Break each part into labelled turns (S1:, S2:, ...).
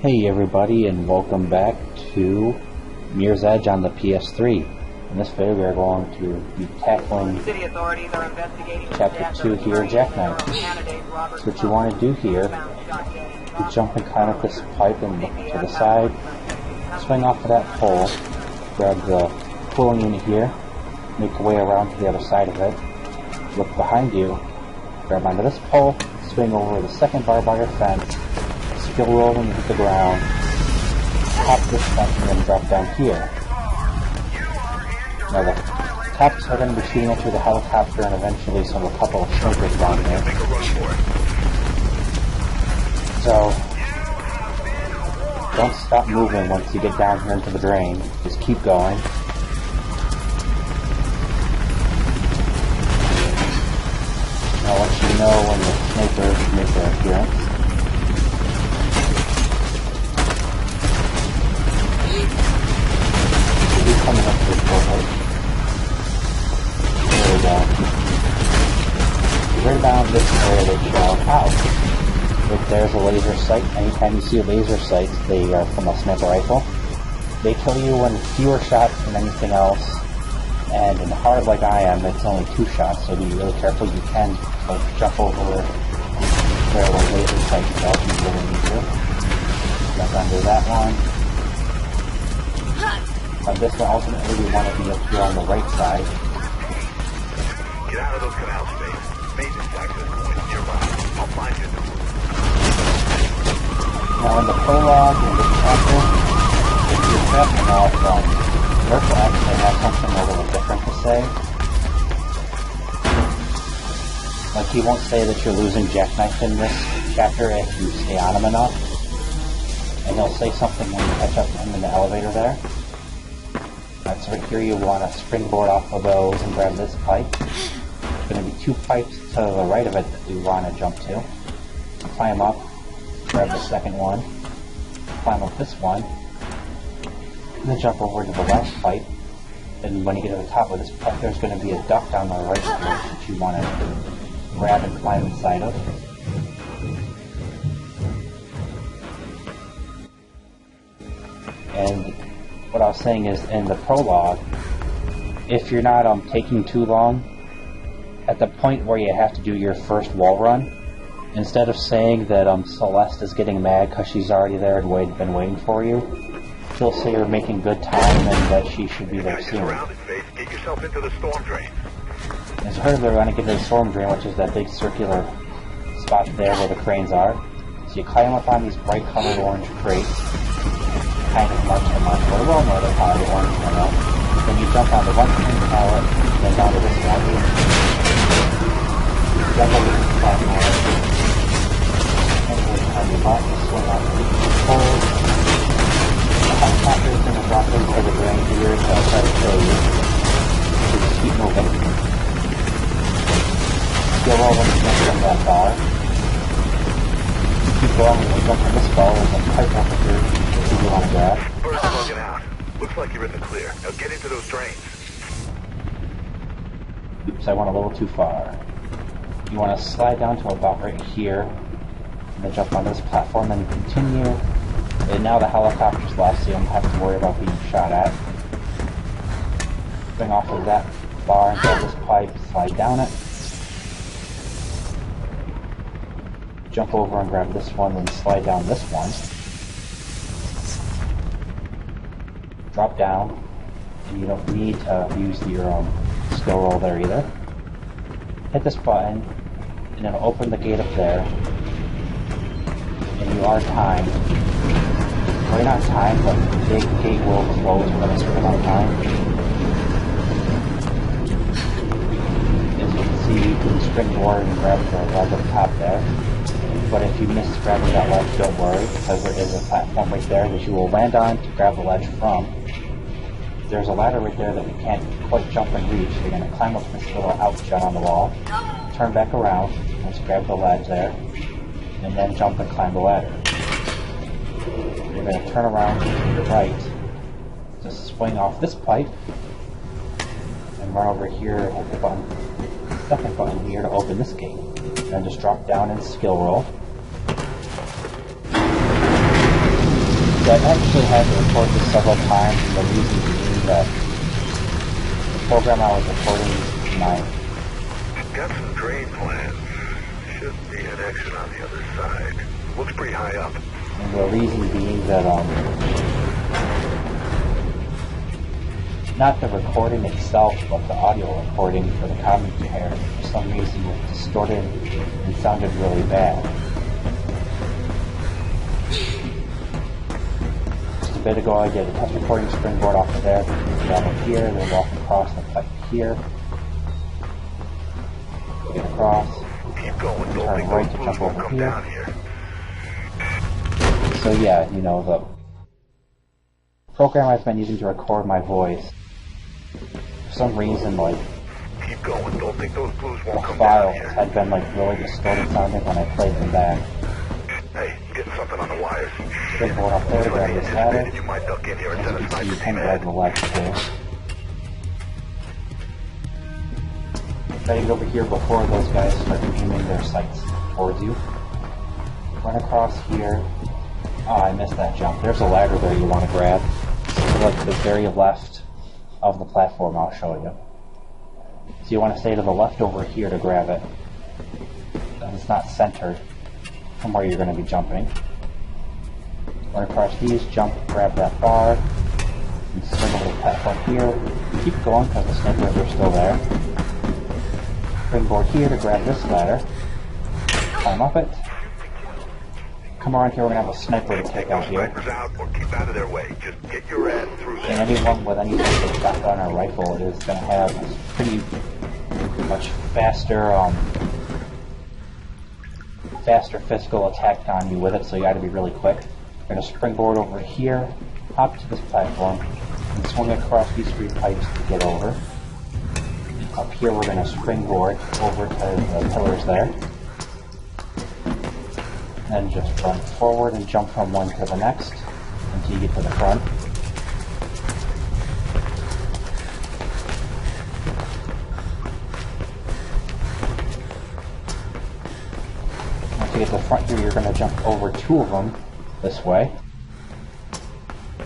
S1: Hey everybody, and welcome back to Mirror's Edge on the PS3. In this video we are going to be tackling Chapter 2 here, Jacknife. So what you want to do here, you jump and climb up this pipe and look to the side, swing off of that pole, grab the cooling unit here, make your way around to the other side of it, look behind you, grab onto this pole, swing over the second barbed wire fence, skill roll and hit the ground, pop this fence and then drop down here. Now the cops are going to be shooting at you with a helicopter and eventually a couple of snipers down here. So don't stop moving once you get down here into the drain. Just keep going. I'll let you know when the snipers make their appearance. Coming up to the forehead. There we go. Right down this area they show. Ow! If there's a laser sight, anytime you see a laser sight, they are from a sniper rifle. They kill you in fewer shots than anything else, and in hard like I am, it's only 2 shots, so be really careful. You can jump over where the laser sight fell if you really need to. Jump under that one. On this one, ultimately, we want to be up here on the right side.
S2: Get out of those canal space. Maintenance access points nearby. I'll find you.
S1: Now, in the prologue, in this chapter, if you're passing off, Merc will actually have something a little different to say. Like, he won't say that you're losing Jacknife in this chapter if you stay on him enough. And he'll say something when you catch up to him in the elevator there. So right here you want to springboard off of those and grab this pipe. There's going to be 2 pipes to the right of it that we want to jump to. Climb up, grab the second one, climb up this one, and then jump over to the last pipe. And when you get to the top of this pipe, there's going to be a duct down the right here that you want to grab and climb inside of. And what I was saying is, in the prologue, if you're not taking too long, at the point where you have to do your first wall run, instead of saying that Celeste is getting mad because she's already there and been waiting for you, she'll say you're making good time and that she should be there soon.
S2: Get yourself into the storm drain.
S1: As I heard, they're going to get to the storm drain, which is that big circular spot there where the cranes are. So you climb up on these bright colored orange crates, kind of much and much, or well, no, they're probably orange, I know. Then you jump onto one crane pallet, then down to this one. Jump over this platform, and then on the bottom, swing on the poles. The helicopter is going to drop into the drain here, so I'll try to show you. So just keep moving. Skill roll when you jump from that bar. Keep going when you jump from this bar, there's a pipe over here. You want to grab.
S2: First plug it out. Looks like you're in the clear. Now get into those drains.
S1: Oops, I went a little too far. You want to slide down to about right here, and then jump onto this platform and continue. And now the helicopter's left, so you don't have to worry about being shot at. Swing off of that bar and grab this pipe, slide down it. Jump over and grab this one, then slide down this one. Drop down, and you don't need to use your skill roll there either. Hit this button, and it'll open the gate up there, and you are timed. Well, you're not timed, but the big gate will close for a certain amount of time. As you can see, you can springboard and grab the ledge up top there. But if you miss grabbing that ledge, don't worry, because there is a platform right there that you will land on to grab the ledge from. There's a ladder right there that we can't quite jump and reach. You're going to climb up this little outjut on the wall, turn back around, and just grab the ledge there, and then jump and climb the ladder. You're going to turn around to the right, just swing off this pipe, and run over here and hit the button, second button here to open this gate. And then just drop down and skill roll. So I've actually had to record this several times, and the reason being that the program I was recording tonight.
S2: Got some drain plans. Should be an exit on the other side. Looks pretty high up.
S1: And the reason being that, not the recording itself, but the audio recording for the commentary, for some reason was distorted and sounded really bad. Just a bit ago I did a test recording springboard off of there, down up here, then walk across the pipe here, get across,
S2: Keep going,
S1: turn right to jump over here. So yeah, you know, the program I've been using to record my voice, for some reason, like,
S2: Keep going, don't think those blues
S1: the
S2: won't come down
S1: files
S2: here.
S1: had been like really distorted sounding when I played them back.
S2: Hey, getting something on the wires.
S1: Springboard up there, grab this ladder.
S2: You might duck in here and
S1: As
S2: set
S1: you
S2: a
S1: can see, you
S2: sniper
S1: can
S2: team
S1: grab
S2: ahead.
S1: the ledge too. Try to get over here before those guys start aiming their sights towards you. Run across here. Oh, I missed that jump. There's a ladder there you want to grab. To like the very left of the platform, I'll show you. So you want to stay to the left over here to grab it. And it's not centered from where you're going to be jumping. Run across these, jump, grab that bar, and swing over the platform here. Keep going because the snipers are still there. Springboard here to grab this ladder. Climb up it. Come around here, we're going to have a sniper to take out here.
S2: Snipers out or keep out of their way. Just get your ass through there.
S1: And anyone with any type of shotgun or rifle is going to have pretty much faster physical attack on you with it, so you got to be really quick. We're going to springboard over here, hop to this platform, and swing across these three pipes to get over. Up here we're going to springboard over to the pillars there. Then just run forward and jump from one to the next until you get to the front. Once you get to the front here, you're going to jump over two of them this way.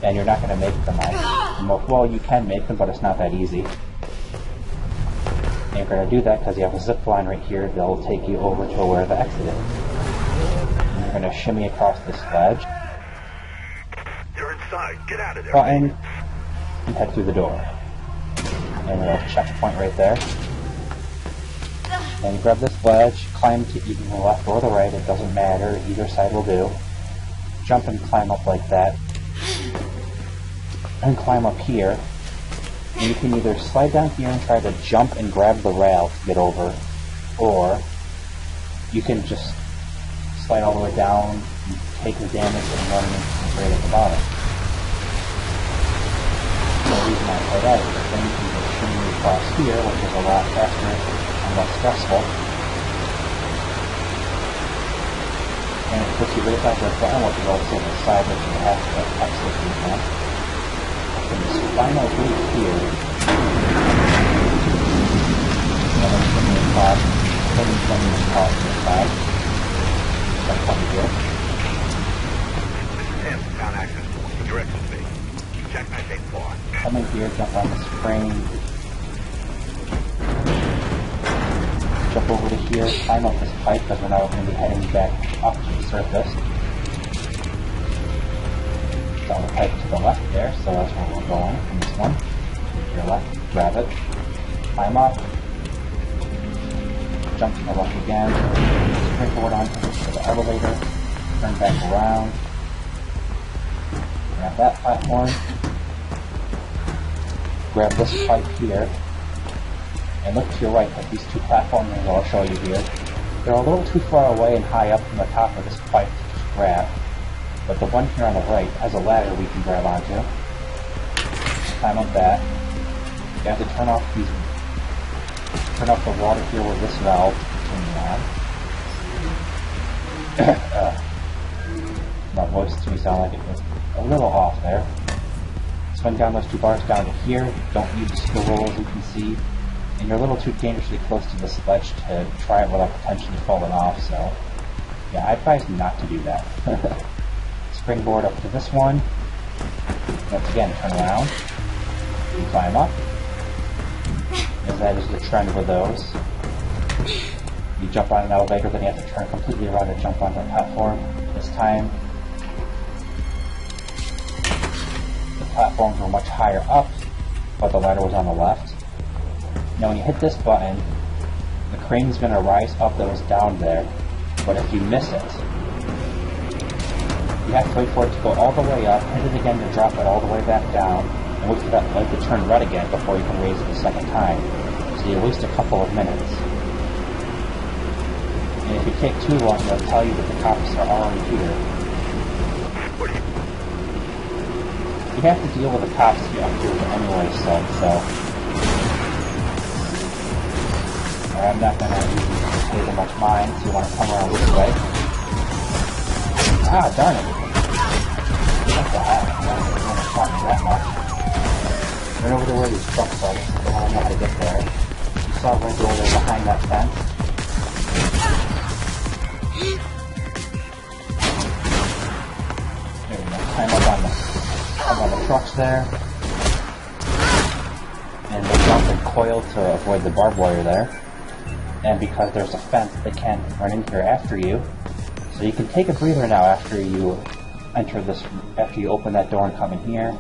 S1: And you're not going to make them all. Well, you can make them, but it's not that easy. And you're going to do that because you have a zip line right here that'll take you over to where the exit is. You're going to shimmy across this ledge.
S2: You're inside. Get out of there.
S1: Button, and head through the door. And a checkpoint right there. And grab this ledge, climb to either the left or the right, it doesn't matter, either side will do. Jump and climb up like that. And climb up here. And you can either slide down here and try to jump and grab the rail to get over, or you can just slide all the way down and take the damage and run right at the bottom. The reason I say that is that then you can just shimmy across here, which is a lot faster and less stressful. And it puts you right back to the bottom, which is also the side that you have to exit from. And this final group here, and then shimmy across, shimmy across to the side. That's what we do.
S2: Tim, town access point. Direction B. Jacknife ain't far.
S1: Come in here, jump on the spring. Jump over to here, climb up this pipe because we're now going to be heading back up to the surface. Down the pipe to the left there, so that's where we're going from this one. To your left, grab it, climb up, jump to the left again, springboard onto the elevator, turn back around, grab that platform, grab this pipe here, and look to your right at these two platforms that I'll show you here. They're a little too far away and high up from the top of this pipe to just grab, but the one here on the right has a ladder we can grab onto. Climb up that. You have to turn off the water here with this valve to turn on. My voice to me sound like it was a little off there. Swing down those two bars down to here. Don't use the skill roll as you can see. And you're a little too dangerously close to this ledge to try it without potentially falling off, so yeah, I advise not to do that. springboard up to this one. Once again, turn around. You climb up. As that is the trend with those. You jump on an elevator, then you have to turn completely around and jump onto the platform. This time, the platforms were much higher up, but the ladder was on the left. Now when you hit this button, the crane is going to rise up that was down there, but if you miss it, you have to wait for it to go all the way up, hit it again to drop it all the way back down, and wait for that light to turn red again before you can raise it a second time. So you waste a couple of minutes. And if you take too long, they'll tell you that the cops are already here. You have to deal with the cops here up here anyway, so I'm not going to pay them much mind, so you want to come around this way. Ah, darn it. What the heck? I don't want to talk that much. Run over to where these trucks are, because I want to know how to get there. You saw right over there behind that fence? There we go. Climb up on the trucks there. And they jump and coil to avoid the barbed wire there. And because there's a fence, they can't run in here after you. So you can take a breather now after you enter this, after you open that door and come in here.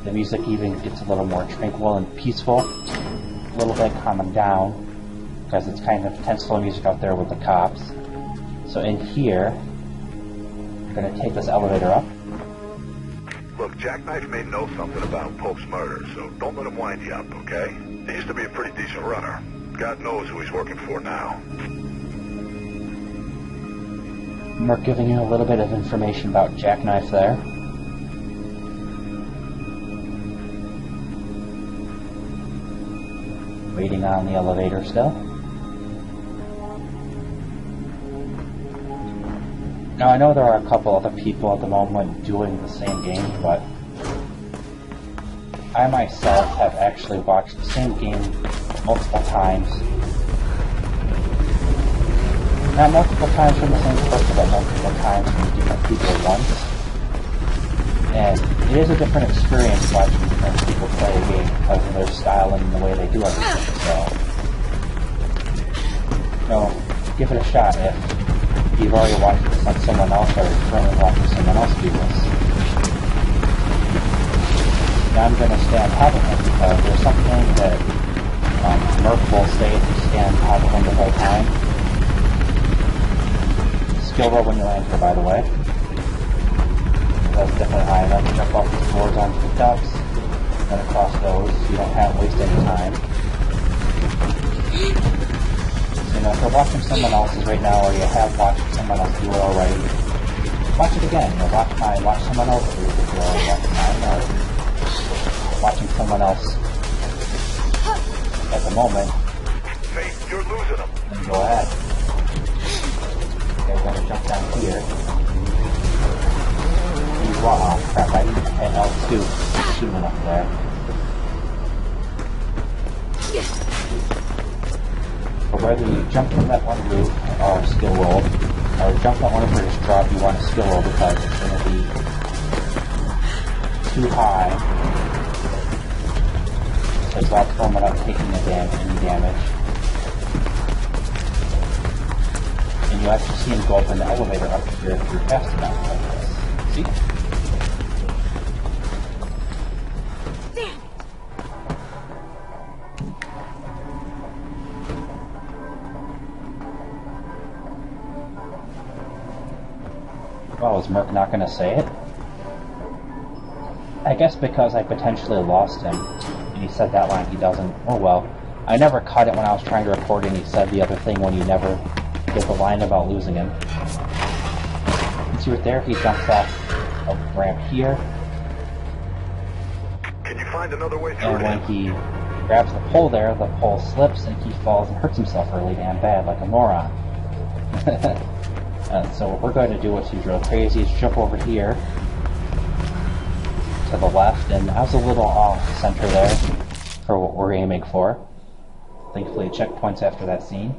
S1: The music even gets a little more tranquil and peaceful, a little bit calming down, because it's kind of tense flow music out there with the cops. So in here, you're going to take this elevator up.
S2: Look, Jacknife may know something about Pope's murder, so don't let him wind you up, okay? He used to be a pretty decent runner. God knows who he's working for now.
S1: We're giving you a little bit of information about Jacknife there. Waiting on the elevator still. Now I know there are a couple other people at the moment doing the same game, but I myself have actually watched the same game multiple times. Not multiple times from the same person, but multiple times from different people at once. And it is a different experience watching different people play a game because of their style and the way they do everything. So, give it a shot if you've already watched this on someone else or you're currently watching someone else do this. Now I'm going to stay on top of him because there's something that Murph will say if you stay on top of him the whole time. Skill roll when you land here, by the way. That's definitely high enough to jump off these boards onto the ducks, then across those, so you don't have to waste any time. You know, if you're watching someone else's right now, or you have watched someone else do it already, watch it again. You know, watch someone else do it if you're already watching mine, or watching someone else at the moment.
S2: Hey, you're losing them.
S1: Then go ahead. Okay, we're going to jump down here. Wow, crap, I need to hit L2 shooting up there. But whether you jump from that one roof or skill roll, or jump that one and just drop, you want a skill roll because it's going to be too high to drop from without taking any damage. And you actually see him go up in the elevator up here if you're fast enough like this. See? Well, is Merc not going to say it? I guess because I potentially lost him, and he said that line, he doesn't. Oh well. I never cut it when I was trying to record it, and he said the other thing when you never get the line about losing him. You see right there, he jumps off a ramp here.
S2: Can you find another way through?
S1: And when he grabs the pole there, the pole slips, and he falls and hurts himself really damn bad, like a moron. So what we're going to do, which is real crazy, is jump over here to the left, and I was a little off center there for what we're aiming for. Thankfully, checkpoints after that scene.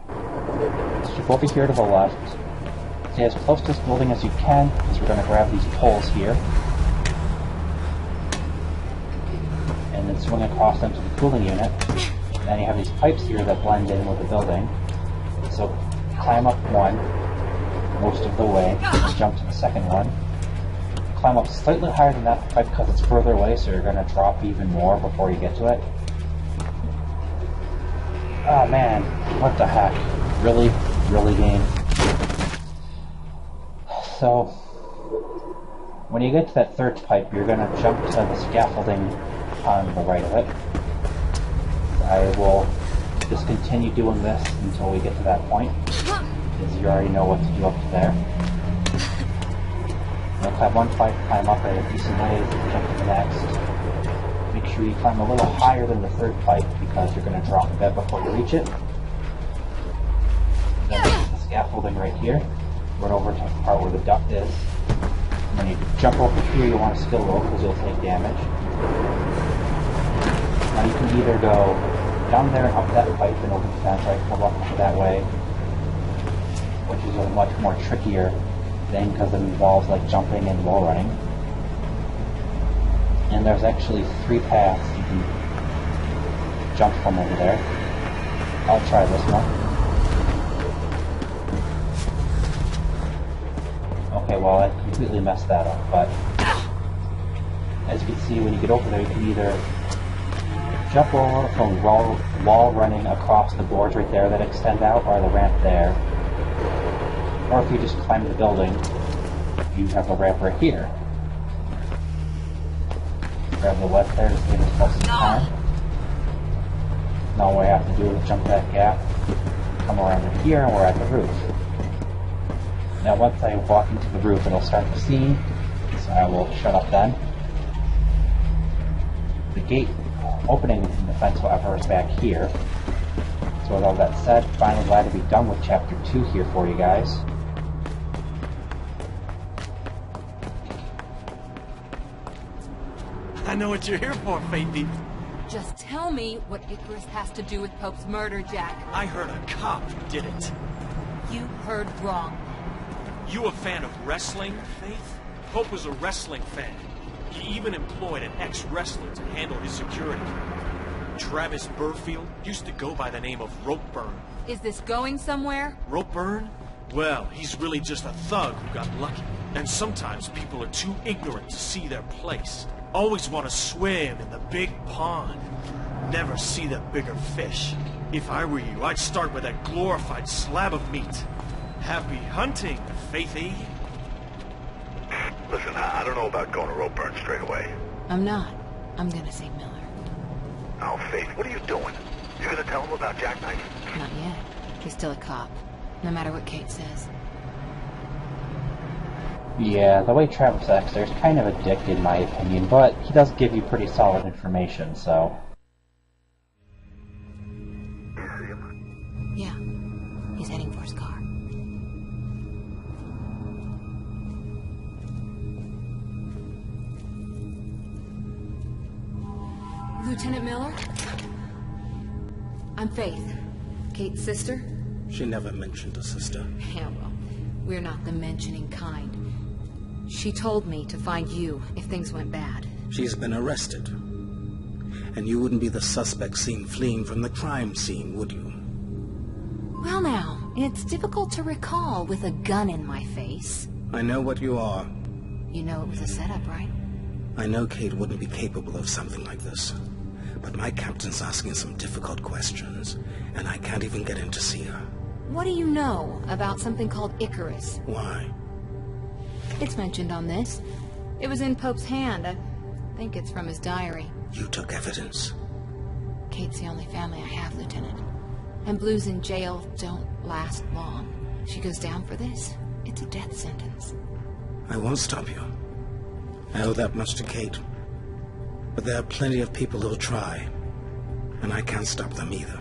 S1: Let's jump over here to the left. stay as close to this building as you can, because we're going to grab these poles here. And then swing across them to the cooling unit. And then you have these pipes here that blend in with the building. So climb up one, most of the way, and jump to the second one. Climb up slightly higher than that pipe because it's further away, so you're going to drop even more before you get to it. Oh man, what the heck? Really? Really, game? So, when you get to that third pipe, you're going to jump to the scaffolding on the right of it. I will just continue doing this until we get to that point, because you already know what to do up to there. You'll climb one pipe, climb up at a decent way, jump to the next. Make sure you climb a little higher than the third pipe, because you're going to drop a bit before you reach it. Then the scaffolding right here. Run over to the part where the duct is. And when you jump over here, you want to skill roll, because you'll take damage. Now you can either go down there and up that pipe and open the vent, right, come up that way, which is a much more trickier thing because it involves like jumping and wall running. And there's actually 3 paths you can jump from over there. I'll try this one. Okay, well I completely messed that up, but as you can see, when you get over there, you can either jump over from wall running across the boards right there that extend out, or the ramp there. Or if you just climb the building, you have a ramp right here. Grab the left there to save as close as time. Now all we have to do is jump that gap, come around to here, and we're at the roof. Now once I walk into the roof, it'll start the scene, so I will shut up then. The gate opening in the fence, however, is back here. So with all that said, finally glad to be done with Chapter 2 here for you guys.
S3: I know what you're here for, Faithy.
S4: Just tell me what Icarus has to do with Pope's murder, Jack.
S3: I heard a cop did it.
S4: You heard wrong.
S3: You a fan of wrestling, Faith? Pope was a wrestling fan. He even employed an ex-wrestler to handle his security. Travis Burfield used to go by the name of Ropeburn.
S4: Is this going somewhere?
S3: Ropeburn? Well, he's really just a thug who got lucky. And sometimes people are too ignorant to see their place. Always want to swim in the big pond. Never see the bigger fish. If I were you, I'd start with that glorified slab of meat. Happy hunting, Faithy.
S2: Listen, I don't know about going to Ropeburn straight away.
S4: I'm not. I'm gonna see Miller.
S2: Oh, Faith, what are you doing? You're gonna tell him about Jacknife?
S4: Not yet. He's still a cop, no matter what Kate says.
S1: Yeah, the way Travis acts there is kind of a dick in my opinion, but he does give you pretty solid information, so...
S4: Yeah. He's heading for his car. Lieutenant Miller? I'm Faith. Kate's sister?
S5: She never mentioned a sister.
S4: Yeah, well, we're not the mentioning kind. She told me to find you if things went bad.
S5: She's been arrested. And you wouldn't be the suspect seen fleeing from the crime scene, would you?
S4: Well now, it's difficult to recall with a gun in my face.
S5: I know what you are.
S4: You know it was a setup, right?
S5: I know Kate wouldn't be capable of something like this. But my captain's asking some difficult questions, and I can't even get in to see her.
S4: What do you know about something called Icarus?
S5: Why?
S4: It's mentioned on this. It was in Pope's hand. I think it's from his diary.
S5: You took evidence.
S4: Kate's the only family I have, Lieutenant. And blues in jail don't last long. She goes down for this, it's a death sentence.
S5: I won't stop you. I owe that much to Kate. But there are plenty of people who'll try. And I can't stop them either.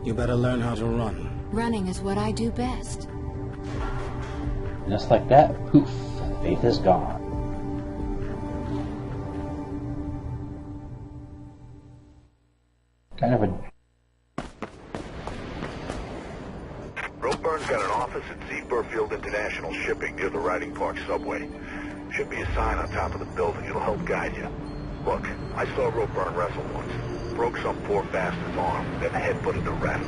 S5: You better learn how to run.
S4: Running is what I do best.
S1: Just like that, poof, Faith is gone. Kind of a...
S2: Byrne's got an office at Z. Burfield International Shipping near the Riding Park subway. Should be a sign on top of the building. It'll help guide you. Look, I saw Roe Byrne wrestle once. Broke some poor bastard's arm, then head put it to rest.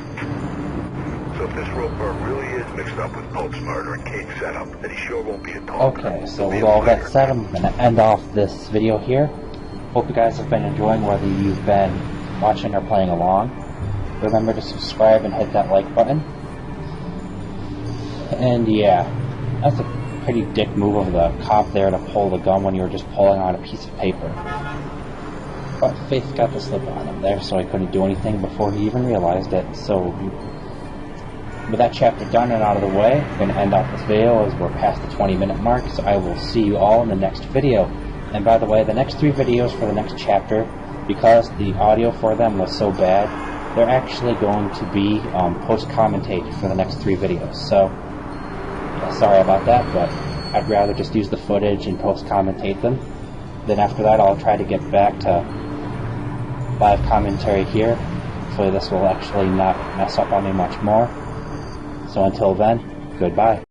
S2: So if this Roe Byrne really is mixed up with Pope's murder and Kate's setup, then he sure won't be a talk.
S1: Okay, so with all that said, I'm going to end off this video here. Hope you guys have been enjoying, whether you've been watching or playing along. Remember to subscribe and hit that like button. And yeah, that's a pretty dick move of the cop there to pull the gun when you were just pulling on a piece of paper. But Faith got the slip on him there, so I couldn't do anything before he even realized it. So with that chapter done and out of the way, I'm going to end off this video as we're past the 20-minute mark, so I will see you all in the next video. And by the way, the next 3 videos for the next chapter, because the audio for them was so bad, they're actually going to be post-commentated for the next 3 videos. So, yeah, sorry about that, but I'd rather just use the footage and post-commentate them. Then after that, I'll try to get back to live commentary here. Hopefully this will actually not mess up on me much more. So until then, goodbye.